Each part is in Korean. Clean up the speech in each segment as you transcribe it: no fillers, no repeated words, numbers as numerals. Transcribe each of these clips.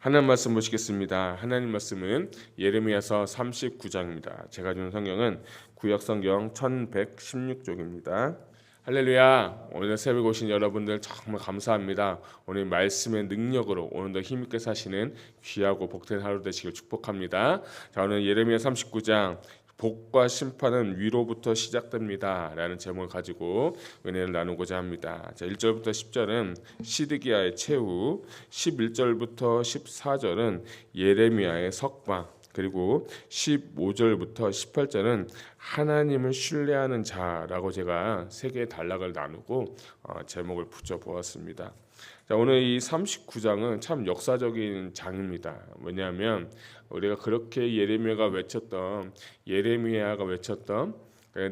하나님 말씀 보시겠습니다. 하나님 말씀은 예레미야서 39장입니다. 제가 준 성경은 구약 성경 1116쪽입니다. 할렐루야. 오늘 새벽 오신 여러분들 정말 감사합니다. 오늘 말씀의 능력으로 오늘도 힘있게 사시는 귀하고 복된 하루 되시길 축복합니다. 자, 오늘 예레미야 39장 복과 심판은 위로부터 시작됩니다 라는 제목을 가지고 은혜를 나누고자 합니다. 자, 1절부터 10절은 시드기야의 최후, 11절부터 14절은 예레미야의 석방, 그리고 15절부터 18절은 하나님을 신뢰하는 자라고 제가 세 개의 단락을 나누고 제목을 붙여보았습니다. 자, 오늘 이 39장은 참 역사적인 장입니다. 왜냐하면 우리가 그렇게 예레미야가 외쳤던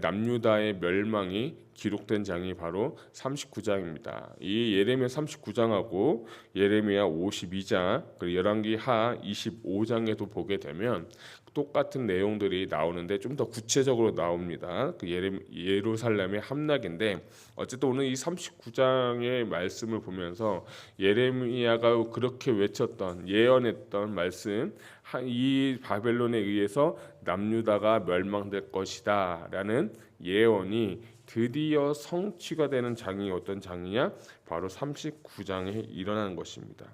남유다의 멸망이 기록된 장이 바로 39장입니다. 이 예레미야 39장하고 예레미야 52장 그리고 열왕기하 25장에도 보게 되면 똑같은 내용들이 나오는데 좀 더 구체적으로 나옵니다. 그 예루살렘의 함락인데 어쨌든 오늘 이 39장의 말씀을 보면서 예레미야가 그렇게 외쳤던 예언했던 말씀, 이 바벨론에 의해서 남유다가 멸망될 것이다 라는 예언이 드디어 성취가 되는 장이 어떤 장이냐? 바로 39장에 일어나는 것입니다.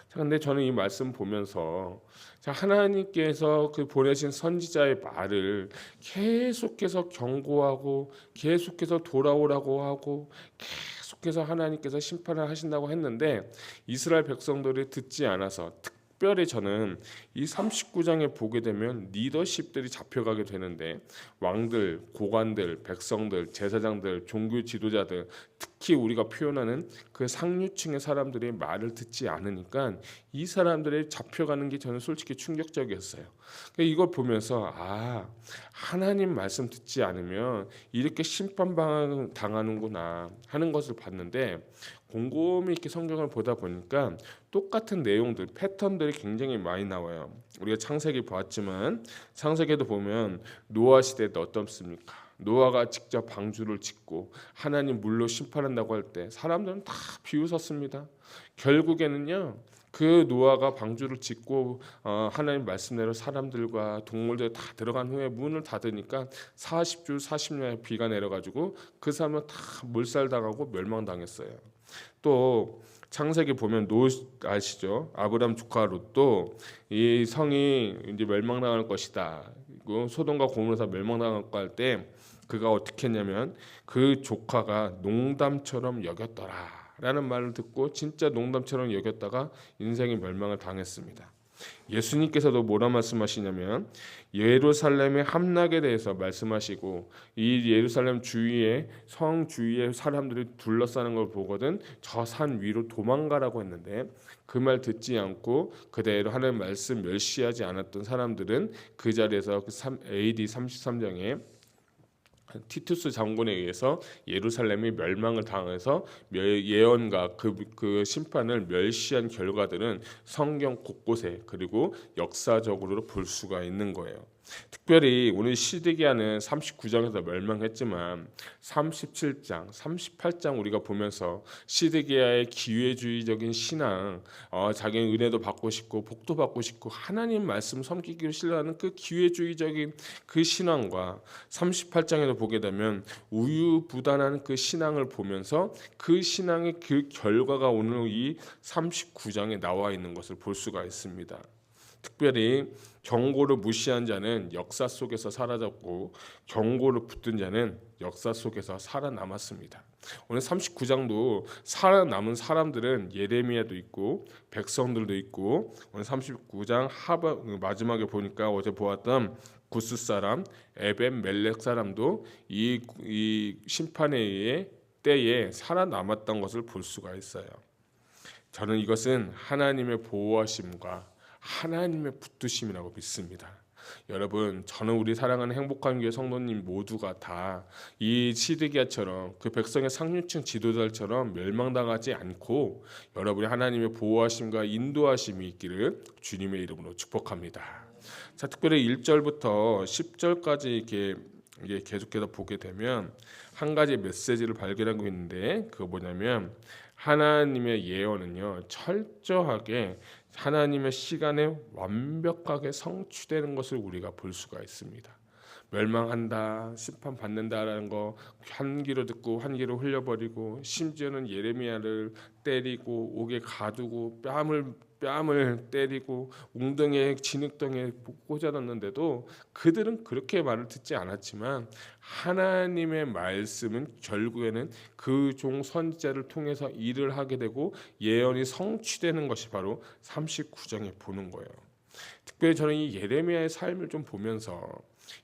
자, 근데 저는 이 말씀 보면서 하나님께서 그 보내신 선지자의 말을 계속해서 경고하고 계속해서 돌아오라고 하고 계속해서 하나님께서 심판을 하신다고 했는데 이스라엘 백성들이 듣지 않아서 특별히 저는 이 39장에 보게 되면 리더십들이 잡혀가게 되는데 왕들, 고관들, 백성들, 제사장들, 종교 지도자들, 특히 우리가 표현하는 그 상류층의 사람들의 말을 듣지 않으니까 이 사람들이 잡혀가는 게 저는 솔직히 충격적이었어요. 이걸 보면서 하나님 말씀 듣지 않으면 이렇게 심판당하는구나 하는 것을 봤는데 곰곰이 이렇게 성경을 보다 보니까 똑같은 내용들, 패턴들이 굉장히 많이 나와요. 우리가 창세기 보았지만 창세기에도 보면 노아 시대도 어떻습니까? 노아가 직접 방주를 짓고 하나님 물로 심판한다고 할 때 사람들은 다 비웃었습니다. 결국에는요, 그 노아가 방주를 짓고 하나님 말씀대로 사람들과 동물들 다 들어간 후에 문을 닫으니까 40주 40년의 비가 내려가지고 그 사람은 다 몰살당하고 멸망당했어요. 또 창세기 보면 롯 아시죠? 아브람 조카 롯도 이 성이 이제 멸망당할 것이다. 소돔과 고모라 멸망당할 거 할 때 그가 어떻게 했냐면 그 조카가 농담처럼 여겼더라라는 말을 듣고 진짜 농담처럼 여겼다가 인생의 멸망을 당했습니다. 예수님께서도 뭐라 말씀하시냐면 예루살렘의 함락에 대해서 말씀하시고 이 예루살렘 주위에 성 주위에 사람들이 둘러싸는 걸 보거든 저 산 위로 도망가라고 했는데 그 말 듣지 않고 그대로 하나님 말씀 멸시하지 않았던 사람들은 그 자리에서 AD 33장에 티투스 장군에 의해서 예루살렘이 멸망을 당해서 예언과 그 심판을 멸시한 결과들은 성경 곳곳에 그리고 역사적으로 볼 수가 있는 거예요. 특별히 오늘 시드기야는 39장에서 멸망했지만 37장, 38장 우리가 보면서 시드기야의 기회주의적인 신앙, 자기는 은혜도 받고 싶고 복도 받고 싶고 하나님 말씀 섬기기를 싫어하는 그 기회주의적인 그 신앙과 38장에도 보게 되면 우유부단한 그 신앙을 보면서 그 신앙의 그 결과가 오늘 이 39장에 나와 있는 것을 볼 수가 있습니다. 특별히 경고를 무시한 자는 역사 속에서 사라졌고 경고를 붙든 자는 역사 속에서 살아남았습니다. 오늘 39장도 살아남은 사람들은 예레미야도 있고 백성들도 있고 오늘 39장 마지막에 보니까 어제 보았던 구스 사람 에벤 멜렉 사람도 이 심판에 의해 때에 살아남았던 것을 볼 수가 있어요. 저는 이것은 하나님의 보호하심과 하나님의 붙드심이라고 믿습니다. 여러분, 저는 우리 사랑하는 행복한 교회 성도님 모두가 다 이 시드기야처럼 그 백성의 상류층 지도자처럼 멸망당하지 않고 여러분이 하나님의 보호하심과 인도하심이 있기를 주님의 이름으로 축복합니다. 자, 특별히 1절부터 10절까지 이렇게 계속해서 보게 되면 한 가지 메시지를 발견하고 있는데 그거 뭐냐면 하나님의 예언은요 철저하게 하나님의 시간에 완벽하게 성취되는 것을 우리가 볼 수가 있습니다. 멸망한다, 심판 받는다라는 거 한 귀로 듣고 한 귀로 흘려버리고, 심지어는 예레미야를 때리고 옥에 가두고 뺨을 때리고 웅덩이에 진흙덩이에 꽂아놨는데도 그들은 그렇게 말을 듣지 않았지만, 하나님의 말씀은 결국에는 그 종 선지자를 통해서 일을 하게 되고 예언이 성취되는 것이 바로 39장에 보는 거예요. 특별히 저는 이 예레미야의 삶을 좀 보면서,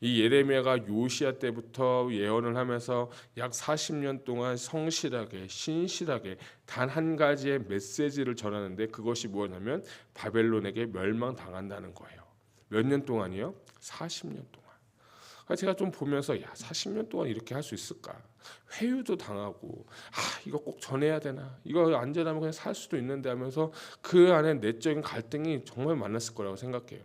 이 예레미야가 요시야 때부터 예언을 하면서 약 40년 동안 성실하게 신실하게 단 한 가지의 메시지를 전하는데, 그것이 뭐냐면 바벨론에게 멸망당한다는 거예요. 몇 년 동안이요? 40년 동안. 제가 좀 보면서, 야, 40년 동안 이렇게 할 수 있을까? 회유도 당하고, 이거 꼭 전해야 되나? 이거 안 전하면 그냥 살 수도 있는데 하면서 그 안에 내적인 갈등이 정말 많았을 거라고 생각해요.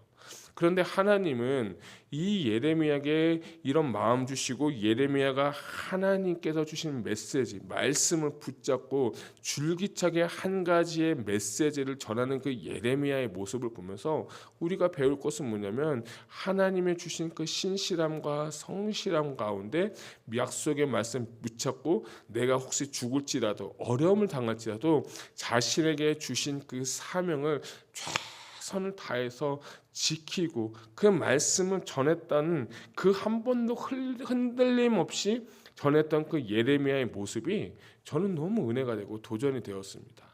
그런데 하나님은 이 예레미야에게 이런 마음 주시고, 예레미야가 하나님께서 주신 메시지, 말씀을 붙잡고 줄기차게 한 가지의 메시지를 전하는 그 예레미야의 모습을 보면서 우리가 배울 것은 뭐냐면, 하나님의 주신 그 신실함과 성실함 가운데 약속의 말씀 붙잡고, 내가 혹시 죽을지라도 어려움을 당할지라도 자신에게 주신 그 사명을 최선을 다해서 지키고 그 말씀을 전했다는, 그 한 번도 흔들림 없이 전했던 그 예레미야의 모습이 저는 너무 은혜가 되고 도전이 되었습니다.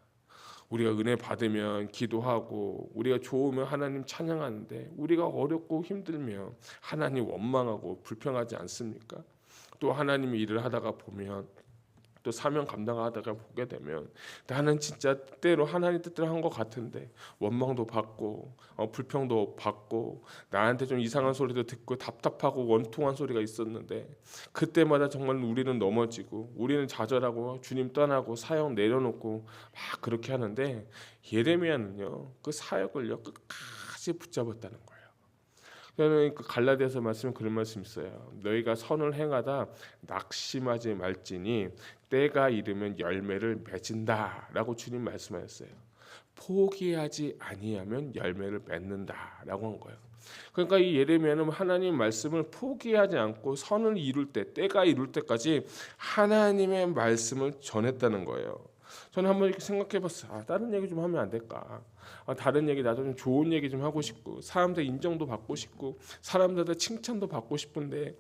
우리가 은혜 받으면 기도하고, 우리가 좋으면 하나님 찬양하는데, 우리가 어렵고 힘들면 하나님 원망하고 불평하지 않습니까? 또 하나님의 일을 하다가 보면, 또 사명 감당하다가 보게 되면, 나는 진짜 때로 하나님 뜻대로 한 것 같은데 원망도 받고 불평도 받고, 나한테 좀 이상한 소리도 듣고 답답하고 원통한 소리가 있었는데, 그때마다 정말 우리는 넘어지고 우리는 좌절하고 주님 떠나고 사역 내려놓고 막 그렇게 하는데, 예레미야는요 그 사역을요 끝까지 붙잡았다는 거예요. 그 갈라디아서 말씀에 그런 말씀 있어요. 너희가 선을 행하다 낙심하지 말지니 때가 이르면 열매를 맺은다라고 주님 말씀하셨어요. 포기하지 아니하면 열매를 맺는다라고 한 거예요. 그러니까 이 예레미야는 하나님 말씀을 포기하지 않고 선을 이룰 때, 때가 이룰 때까지 하나님의 말씀을 전했다는 거예요. 저는 한번 이렇게 생각해봤어요. 다른 얘기 좀 하면 안 될까? 다른 얘기, 나도 좀 좋은 얘기 좀 하고 싶고, 사람들 인정도 받고 싶고, 사람들의 칭찬도 받고 싶은데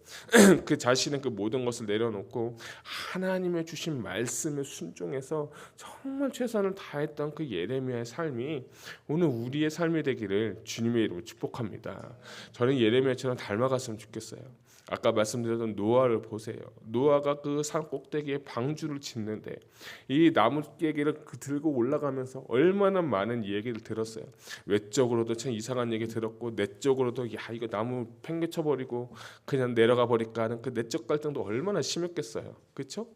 그 자신은 그 모든 것을 내려놓고 하나님의 주신 말씀에 순종해서 정말 최선을 다했던 그 예레미야의 삶이 오늘 우리의 삶이 되기를 주님의 이름으로 축복합니다. 저는 예레미야처럼 닮아갔으면 좋겠어요. 아까 말씀드렸던 노아를 보세요. 노아가 그 산 꼭대기에 방주를 짓는데, 이 나무 깨기를 들고 올라가면서 얼마나 많은 얘기를 들었어요. 외적으로도 참 이상한 얘기 들었고, 내적으로도 야 이거 나무 팽개쳐버리고 그냥 내려가 버릴까 하는 그 내적 갈등도 얼마나 심했겠어요. 그렇죠?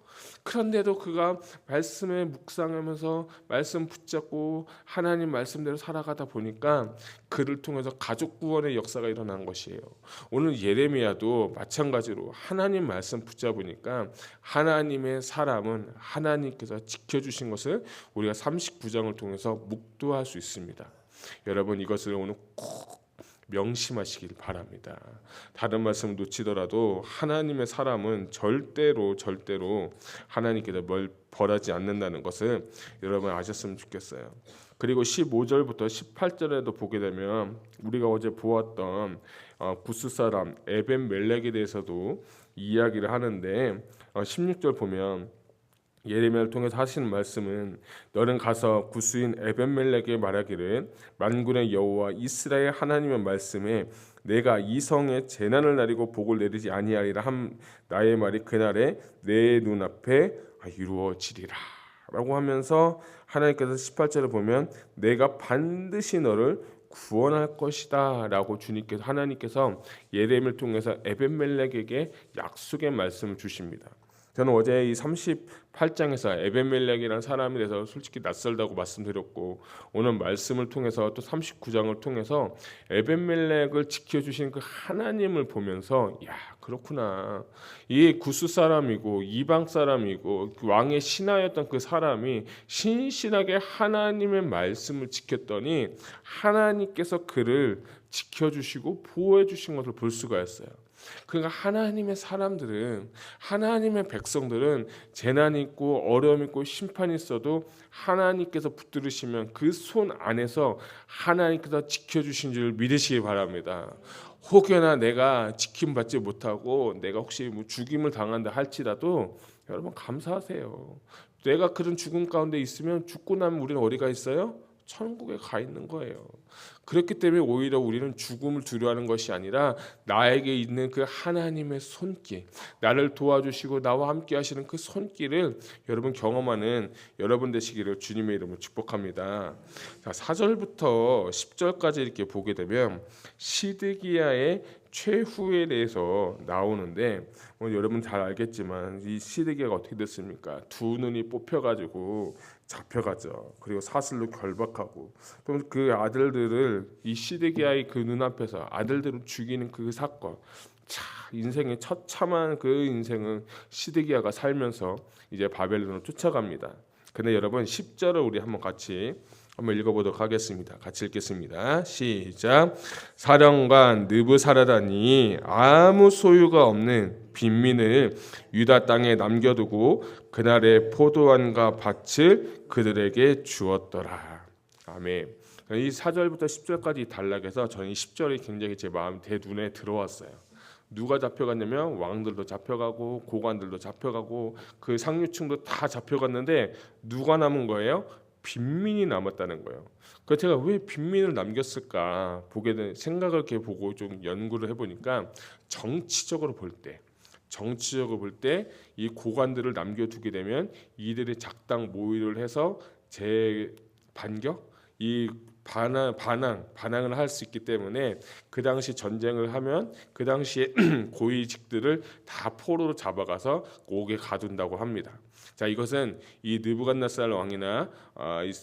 그런데도 그가 말씀에 묵상하면서 말씀 붙잡고 하나님 말씀대로 살아가다 보니까 그를 통해서 가족 구원의 역사가 일어난 것이에요. 오늘 예레미야도 마찬가지로 하나님 말씀 붙잡으니까 하나님의 사람은 하나님께서 지켜주신 것을 우리가 39장을 통해서 묵도할 수 있습니다. 여러분, 이것을 오늘 꼭 명심하시길 바랍니다. 다른 말씀 놓치더라도 하나님의 사람은 절대로 하나님께서 뭘 벌하지 않는다는 것을 여러분 아셨으면 좋겠어요. 그리고 15절부터 18절에도 보게 되면 우리가 어제 보았던 구스 사람 에벤멜렉에 대해서도 이야기를 하는데, 16절 보면 예레미야를 통해서 하시는 말씀은, 너는 가서 구스인 에벤멜렉에 말하기를, 만군의 여호와 이스라엘 하나님의 말씀에 내가 이 성에 재난을 내리고 복을 내리지 아니하리라 함 나의 말이 그날에 내 눈앞에 이루어지리라 라고 하면서, 하나님께서 18절을 보면 내가 반드시 너를 구원할 것이다 라고 하나님께서 예레미야를 통해서 에벤멜렉에게 약속의 말씀을 주십니다. 저는 어제 이 38장에서 에벤멜렉이라는 사람에 대해서 솔직히 낯설다고 말씀드렸고, 오늘 말씀을 통해서 또 39장을 통해서 에벤멜렉을 지켜주신 그 하나님을 보면서, 야, 그렇구나. 이 구스 사람이고 이방 사람이고 그 왕의 신하였던 그 사람이 신실하게 하나님의 말씀을 지켰더니 하나님께서 그를 지켜주시고 보호해 주신 것을 볼 수가 있어요. 그러니까 하나님의 사람들은, 하나님의 백성들은 재난이 있고 어려움이 있고 심판이 있어도 하나님께서 붙들으시면 그 손 안에서 하나님께서 지켜주신 줄 믿으시기 바랍니다. 혹여나 내가 지킴받지 못하고 내가 혹시 뭐 죽임을 당한다 할지라도 여러분 감사하세요. 내가 그런 죽음 가운데 있으면 죽고 나면 우리는 어디가 있어요? 천국에 가 있는 거예요. 그렇기 때문에 오히려 우리는 죽음을 두려워하는 것이 아니라 나에게 있는 그 하나님의 손길, 나를 도와주시고 나와 함께 하시는 그 손길을 여러분 경험하는 여러분 되시기를 주님의 이름으로 축복합니다. 자, 4절부터 10절까지 이렇게 보게 되면 시드기야의 최후에 대해서 나오는데, 여러분 잘 알겠지만 이 시드기야가 어떻게 됐습니까? 두 눈이 뽑혀가지고 잡혀가죠. 그리고 사슬로 결박하고 또 그 아들들을 이 시드기야의 그 눈앞에서 아들들을 죽이는 그 사건. 차, 인생의 처참한 그 인생은 시드기야가 살면서 이제 바벨론으로 쫓아갑니다. 근데 여러분 10절을 우리 한번 같이 한번 읽어보도록 하겠습니다. 같이 읽겠습니다. 시작. 사령관 느부사라다니 아무 소유가 없는 빈민을 유다 땅에 남겨두고 그날의 포도원과 밭을 그들에게 주었더라. 아멘. 이 4절부터 10절까지 단락에서 저는 이 10절이 굉장히 제 마음 제 눈에 들어왔어요. 누가 잡혀갔냐면 왕들도 잡혀가고 고관들도 잡혀가고 그 상류층도 다 잡혀갔는데 누가 남은 거예요? 빈민이 남았다는 거예요. 그래서 제가 왜 빈민을 남겼을까 보게 된 생각을 이렇게 보고 좀 연구를 해보니까 정치적으로 볼 때 이 고관들을 남겨두게 되면 이들이 작당 모의를 해서 반격 이 반항을 할 수 있기 때문에 그 당시 전쟁을 하면 그 당시에 고위직들을 다 포로로 잡아가서 옥에 가둔다고 합니다. 자, 이것은 이 느부갓네살 왕이나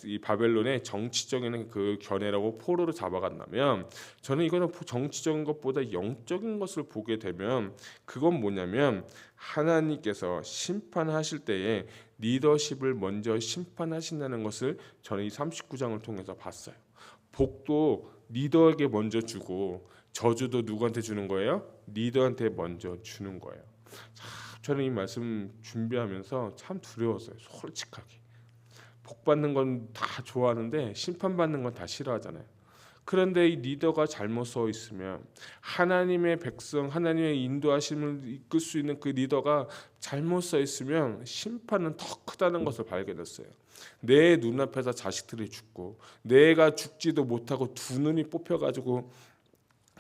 이 바벨론의 정치적인 그 견해라고 포로로 잡아간다면, 저는 이거는 정치적인 것보다 영적인 것을 보게 되면 그건 뭐냐면 하나님께서 심판하실 때에 리더십을 먼저 심판하신다는 것을 저는 이 39장을 통해서 봤어요. 복도 리더에게 먼저 주고 저주도 누구한테 주는 거예요? 리더한테 먼저 주는 거예요. 저는 이 말씀 준비하면서 참 두려웠어요. 솔직하게. 복 받는 건 다 좋아하는데 심판받는 건 다 싫어하잖아요. 그런데 이 리더가 잘못 서 있으면, 하나님의 백성, 하나님의 인도하심을 이끌 수 있는 그 리더가 잘못 서 있으면 심판은 더 크다는 것을 발견했어요. 내 눈앞에서 자식들이 죽고 내가 죽지도 못하고 두 눈이 뽑혀가지고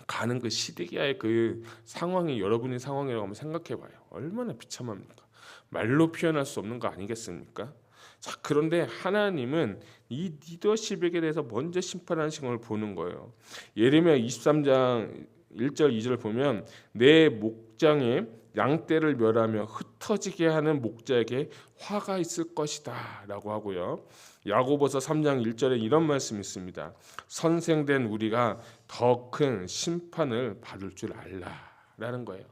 가는 그 시드기야의 그 상황이 여러분의 상황이라고 한번 생각해봐요. 얼마나 비참합니까? 말로 표현할 수 없는 거 아니겠습니까? 자, 그런데 하나님은 이 리더십에 대해서 먼저 심판하시는 걸 보는 거예요. 예레미야 23장 1절 2절 보면 내 목장에 양떼를 멸하며 흩어지게 하는 목자에게 화가 있을 것이다 라고 하고요. 야고보서 3장 1절에 이런 말씀이 있습니다. 선생된 우리가 더 큰 심판을 받을 줄 알라 라는 거예요.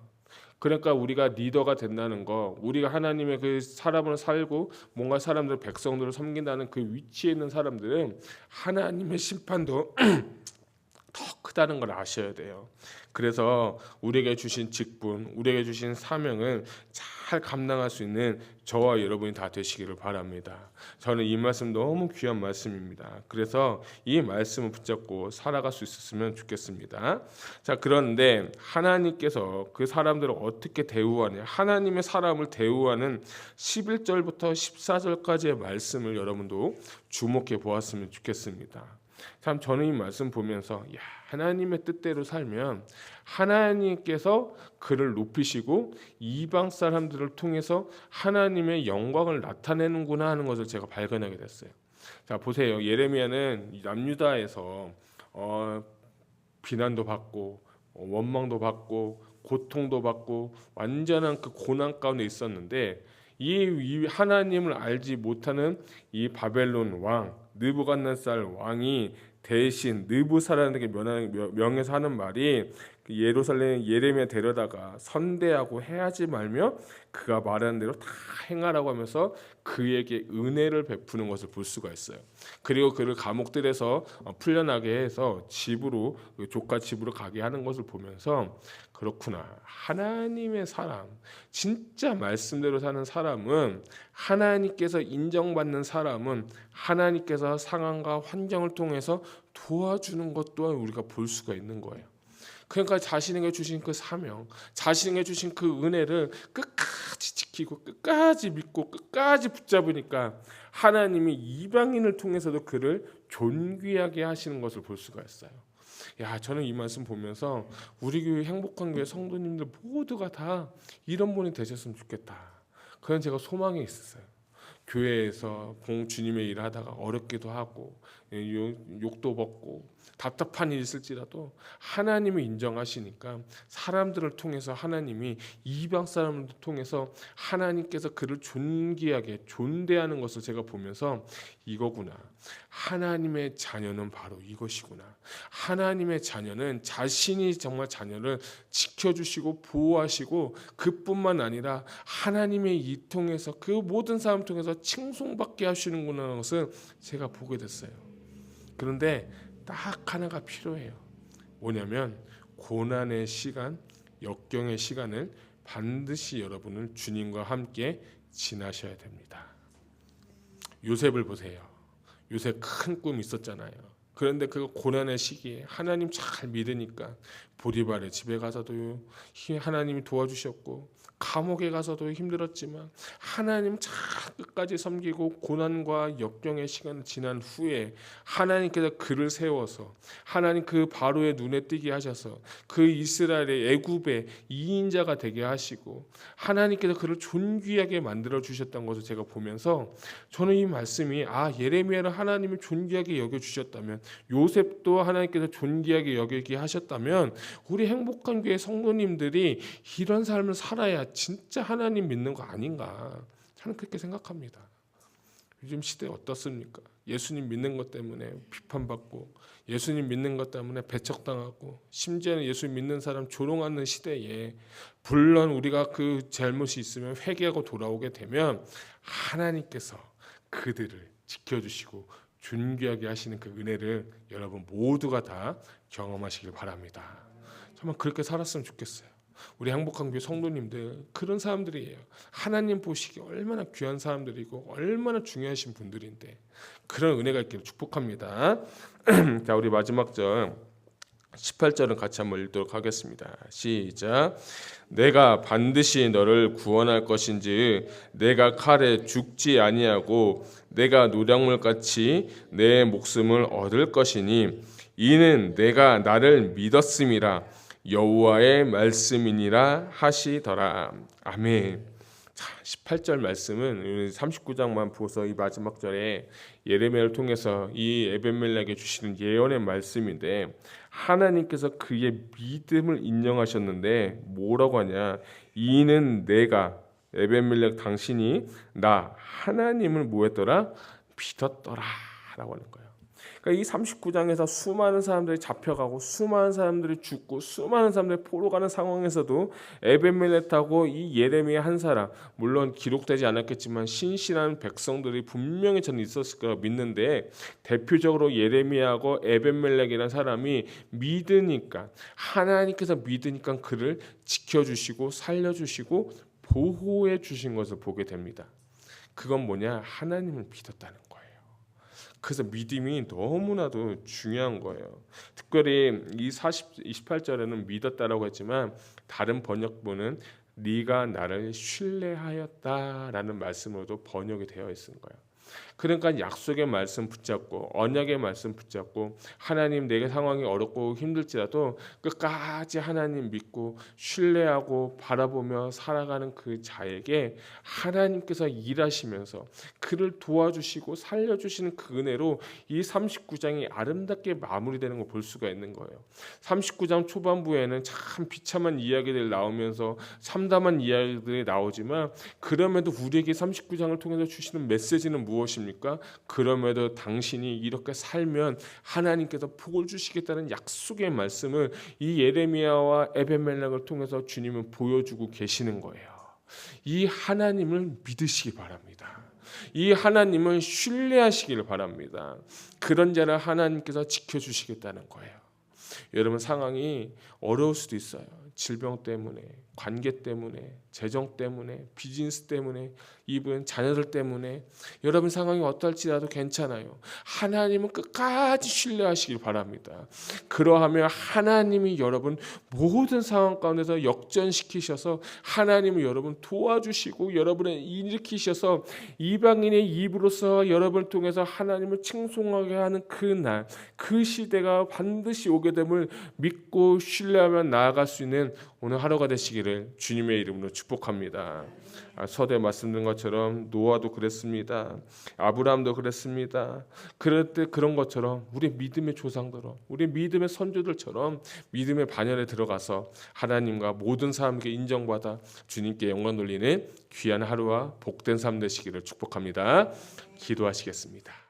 그러니까 우리가 리더가 된다는 거, 우리가 하나님의 그 사람을 살고 뭔가 사람들 백성들을 섬긴다는 그 위치에 있는 사람들은 하나님의 심판도 더 크다는 걸 아셔야 돼요. 그래서 우리에게 주신 직분, 우리에게 주신 사명을 잘 감당할 수 있는 저와 여러분이 다 되시기를 바랍니다. 저는 이 말씀 너무 귀한 말씀입니다. 그래서 이 말씀을 붙잡고 살아갈 수 있었으면 좋겠습니다. 자, 그런데 하나님께서 그 사람들을 어떻게 대우하냐, 하나님의 사람을 대우하는 11절부터 14절까지의 말씀을 여러분도 주목해 보았으면 좋겠습니다. 참 저는 이 말씀 보면서 하나님의 뜻대로 살면 하나님께서 그를 높이시고 이방 사람들을 통해서 하나님의 영광을 나타내는구나 하는 것을 제가 발견하게 됐어요. 자, 보세요. 예레미야는 남유다에서 비난도 받고 원망도 받고 고통도 받고 완전한 그 고난 가운데 있었는데 이 하나님을 알지 못하는 이 바벨론 왕 느부갓네살 왕이 대신 느부사라는 명해서 하는 말이 그 예루살렘 예레미야 데려다가 선대하고 해하지 말며 그가 말하는 대로 다 행하라고 하면서 그에게 은혜를 베푸는 것을 볼 수가 있어요. 그리고 그를 감옥들에서 풀려나게 해서 집으로 조카 집으로 가게 하는 것을 보면서 그렇구나. 하나님의 사람, 진짜 말씀대로 사는 사람은 하나님께서 인정받는 사람은 하나님께서 상황과 환경을 통해서 도와주는 것 또한 우리가 볼 수가 있는 거예요. 그러니까 자신에게 주신 그 사명, 자신에게 주신 그 은혜를 끝까지 지키고 끝까지 믿고 끝까지 붙잡으니까 하나님이 이방인을 통해서도 그를 존귀하게 하시는 것을 볼 수가 있어요. 야, 저는 이 말씀 보면서 우리 교회 행복한 교회 성도님들 모두가 다 이런 분이 되셨으면 좋겠다. 그런 제가 소망이 있었어요. 교회에서 주님의 일을 하다가 어렵기도 하고 욕도 먹고 답답한 일이 있을지라도 하나님을 인정하시니까 사람들을 통해서 하나님이 이방 사람들을 통해서 하나님께서 그를 존귀하게 존대하는 것을 제가 보면서 이거구나. 하나님의 자녀는 바로 이것이구나. 하나님의 자녀는 자신이 정말 자녀를 지켜주시고 보호하시고 그뿐만 아니라 하나님의 이 통해서 그 모든 사람 통해서 칭송받게 하시는구나 것을 제가 보게 됐어요. 그런데 딱 하나가 필요해요. 뭐냐면 고난의 시간, 역경의 시간을 반드시 여러분은 주님과 함께 지나셔야 됩니다. 요셉을 보세요. 요셉 큰 꿈이 있었잖아요. 그런데 그 고난의 시기에 하나님 잘 믿으니까 보디발의 집에 가서도 하나님이 도와주셨고 감옥에 가서도 힘들었지만 하나님 잘 끝까지 섬기고 고난과 역경의 시간을 지난 후에 하나님께서 그를 세워서 하나님 그 바로의 눈에 띄게 하셔서 그 이스라엘의 애굽의 2인자가 되게 하시고 하나님께서 그를 존귀하게 만들어 주셨던 것을 제가 보면서 저는 이 말씀이 예레미야를 하나님이 존귀하게 여겨주셨다면 요셉도 하나님께서 존귀하게 여기게 하셨다면 우리 행복한 교회 성도님들이 이런 삶을 살아야 진짜 하나님 믿는 거 아닌가 저는 그렇게 생각합니다. 요즘 시대 어떻습니까? 예수님 믿는 것 때문에 비판받고 예수님 믿는 것 때문에 배척당하고 심지어는 예수님 믿는 사람 조롱하는 시대에 물론 우리가 그 잘못이 있으면 회개하고 돌아오게 되면 하나님께서 그들을 지켜주시고 존귀하게 하시는 그 은혜를 여러분 모두가 다 경험하시길 바랍니다. 정말 그렇게 살았으면 좋겠어요. 우리 행복한 교회 성도님들 그런 사람들이에요. 하나님 보시기에 얼마나 귀한 사람들이고 얼마나 중요하신 분들인데 그런 은혜가 있기를 축복합니다. 자, 우리 마지막 절 18절은 같이 한번 읽도록 하겠습니다. 시작. 내가 반드시 너를 구원할 것인지 내가 칼에 죽지 아니하고 내가 노량물같이 내 목숨을 얻을 것이니 이는 내가 나를 믿었음이라 여호와의 말씀이니라 하시더라. 아멘. 자, 18절 말씀은 39장만 보서 이 마지막 절에 예레미야를 통해서 이 에벤멜렉에게 주시는 예언의 말씀인데 하나님께서 그의 믿음을 인정하셨는데 뭐라고 하냐? 이는 내가 에벤멜렉 당신이 나 하나님을 뭐했더라? 믿었더라라고 하는 거예요. 그러니까 이 39장에서 수많은 사람들이 잡혀가고 수많은 사람들이 죽고 수많은 사람들이 포로 가는 상황에서도 에벤멜렉하고 이 예레미야 한 사람 물론 기록되지 않았겠지만 신실한 백성들이 분명히 저는 있었을 거라 믿는데 대표적으로 예레미야하고 에벤멜렉이라는 사람이 믿으니까 하나님께서 믿으니까 그를 지켜주시고 살려주시고 보호해 주신 것을 보게 됩니다. 그건 뭐냐? 하나님을 믿었다는 거예요. 그래서 믿음이 너무나도 중요한 거예요. 특별히 이 28절에는 믿었다라고 했지만 다른 번역본은 네가 나를 신뢰하였다라는 말씀으로도 번역이 되어 있는 거예요. 그러니까 약속의 말씀 붙잡고 언약의 말씀 붙잡고 하나님 내게 상황이 어렵고 힘들지라도 끝까지 하나님 믿고 신뢰하고 바라보며 살아가는 그 자에게 하나님께서 일하시면서 그를 도와주시고 살려주시는 그 은혜로 이 39장이 아름답게 마무리되는 걸 볼 수가 있는 거예요. 39장 초반부에는 참 비참한 이야기들 나오면서 참담한 이야기들이 나오지만 그럼에도 우리에게 39장을 통해서 주시는 메시지는 무엇입니까? 그럼에도 당신이 이렇게 살면 하나님께서 복을 주시겠다는 약속의 말씀을 이 예레미야와 에벤멜렉을 통해서 주님은 보여주고 계시는 거예요. 이 하나님을 믿으시기 바랍니다. 이 하나님을 신뢰하시기를 바랍니다. 그런 자를 하나님께서 지켜주시겠다는 거예요. 여러분 상황이 어려울 수도 있어요. 질병 때문에, 관계 때문에, 재정 때문에, 비즈니스 때문에, 이분 자녀들 때문에 여러분 상황이 어떨지라도 괜찮아요. 하나님은 끝까지 신뢰하시길 바랍니다. 그러하면 하나님이 여러분 모든 상황 가운데서 역전시키셔서 하나님은 여러분 도와주시고 여러분을 일으키셔서 이방인의 입으로서 여러분을 통해서 하나님을 칭송하게 하는 그날, 그 시대가 반드시 오게 됨을 믿고 신뢰하며 나아갈 수 있는 오늘 하루가 되시기를 주님의 이름으로 축복합니다. 서두에 말씀드린 것처럼 노아도 그랬습니다. 아브라함도 그랬습니다. 그럴 때 그런 것처럼 우리 믿음의 조상들은 우리 믿음의 선조들처럼 믿음의 반열에 들어가서 하나님과 모든 사람에게 인정받아 주님께 영광 돌리는 귀한 하루와 복된 삶 되시기를 축복합니다. 기도하시겠습니다.